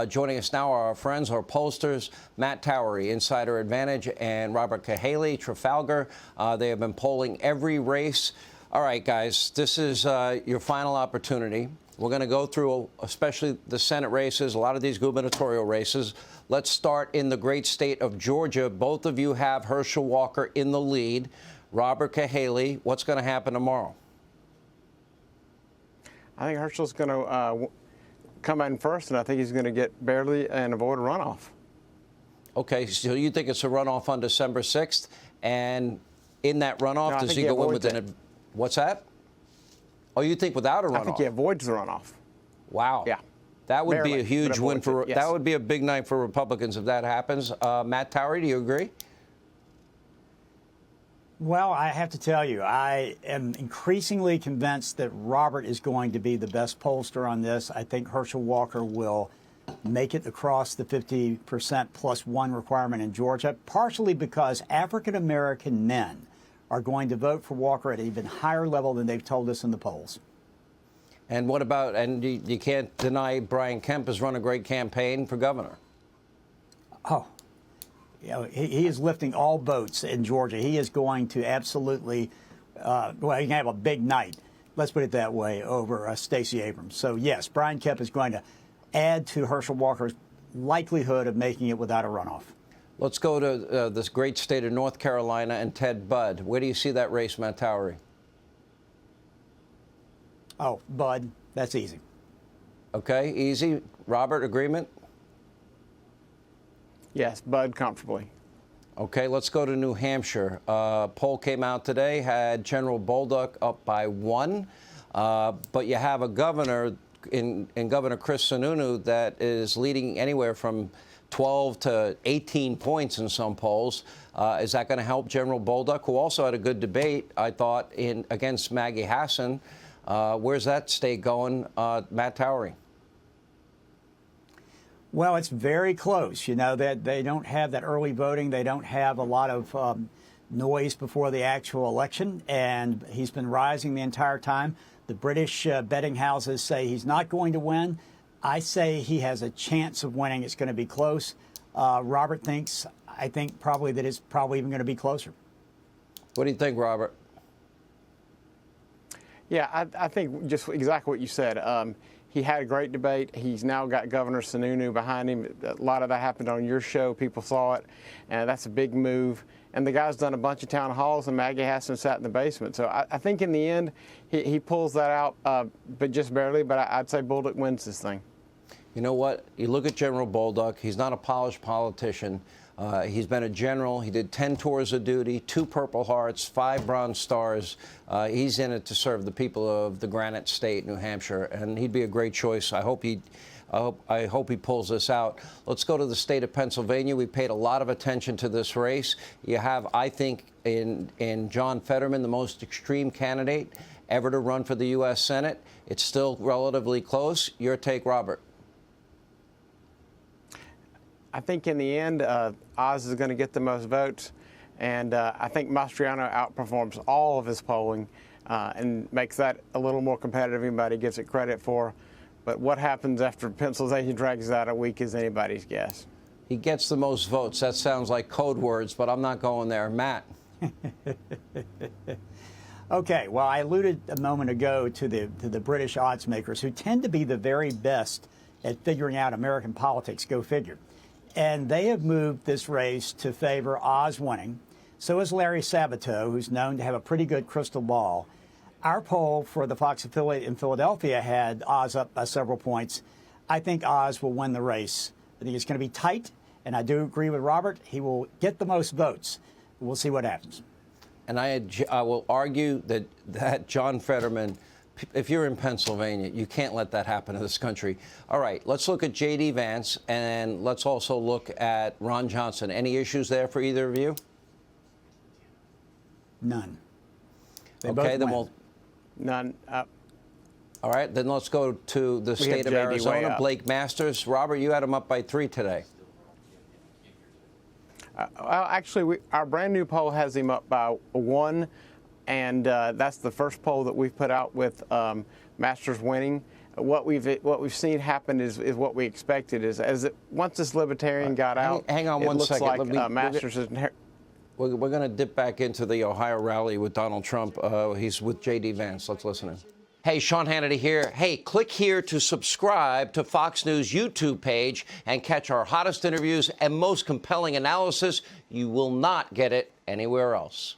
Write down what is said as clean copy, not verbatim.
Joining us now are our friends, our pollsters, Matt Towery, Insider Advantage, and Robert Cahaly, Trafalgar. They have been polling every race. All right, guys, this is your final opportunity. We're going to go through, especially the Senate races, a lot of these gubernatorial races. Let's start in the great state of Georgia. Both of you have Herschel Walker in the lead. Robert Cahaly, what's going to happen tomorrow? I think Herschel's going to come in first, and I think he's going to get barely and avoid a runoff. Okay, so you think it's a runoff on December 6th, and in that runoff, does he go in with an... What's that? Oh, you think without a runoff? I think he avoids the runoff. Wow. Yeah. That would be a huge win for... Yes. That would be a big night for Republicans if that happens. Matt Towery, do you agree? Well, I have to tell you, I am increasingly convinced that Robert is going to be the best pollster on this. I think Herschel Walker will make it across the 50% plus one requirement in Georgia, partially because African-American men are going to vote for Walker at an even higher level than they've told us in the polls. And what about, and you can't deny Brian Kemp has run a great campaign for governor. Oh, you know, he is lifting all boats in Georgia. He is going to absolutely, well, he can have a big night, let's put it that way, over Stacey Abrams. So, yes, Brian Kemp is going to add to Herschel Walker's likelihood of making it without a runoff. Let's go to this great state of North Carolina and Ted Budd. Where do you see that race, Matt Towery? Oh, Budd, that's easy. Okay, easy. Robert, agreement? Yes, Budd comfortably. Okay, let's go to New Hampshire. Poll came out today, had General Bolduc up by 1, but you have a governor in Governor Chris Sununu that is leading anywhere from 12 to 18 points in some polls. Is that going to help General Bolduc, who also had a good debate, I thought, against Maggie Hassan? Where's that state going, Matt Towery? Well, it's very close. You know, that they don't have that early voting. They don't have a lot of noise before the actual election, and he's been rising the entire time. The British betting houses say he's not going to win. I say he has a chance of winning. It's going to be close. Robert thinks, I think probably that it's probably even going to be closer. What do you think, Robert? Yeah, I think just exactly what you said. He had a great debate. He's now got Governor Sununu behind him. A lot of that happened on your show. People saw it, and that's a big move. And the guy's done a bunch of town halls, and Maggie Hassan sat in the basement. So I think in the end, he pulls that out, but just barely. But I'd say Bolduc wins this thing. You know what? You look at General Bolduc. He's not a polished politician. He's been a general. He did 10 tours of duty, 2 Purple Hearts, 5 Bronze Stars. He's in it to serve the people of the Granite State, New Hampshire, and he'd be a great choice. I hope he pulls this out. Let's go to the state of Pennsylvania. We paid a lot of attention to this race. You have, I think, in John Fetterman, the most extreme candidate ever to run for the U.S. Senate. It's still relatively close. Your take, Robert? I think in the end, Oz is going to get the most votes, and I think Mastriano outperforms all of his polling and makes that a little more competitive than anybody gives it credit for. But what happens after Pennsylvania drags out a week is anybody's guess. He gets the most votes. That sounds like code words, but I'm not going there. Matt. Okay, well, I alluded a moment ago to the British odds makers, who tend to be the very best at figuring out American politics, go figure. And they have moved this race to favor Oz winning. So is Larry Sabato, who's known to have a pretty good crystal ball. Our poll for the Fox affiliate in Philadelphia had Oz up by several points. I think Oz will win the race. I think it's going to be tight, and I do agree with Robert. He will get the most votes. We'll see what happens. And I will argue that John Fetterman, if you're in Pennsylvania, you can't let that happen in this country. All right, let's look at J.D. Vance, and let's also look at Ron Johnson. Any issues there for either of you? None. Okay, then we'll... None. All right, then let's go to the state of Arizona. Blake Masters. Robert, you had him up by 3 today. Well, actually, our brand new poll has him up by 1, and that's the first poll that we've put out with Masters winning. what we've seen happen is what we expected. Once this libertarian got out, hang on it one looks second. like Masters is. We're going to dip back into the Ohio rally with Donald Trump. He's with J.D. Vance. Let's listen in. Hey, Sean Hannity here. Hey, click here to subscribe to Fox News YouTube page and catch our hottest interviews and most compelling analysis. You will not get it anywhere else.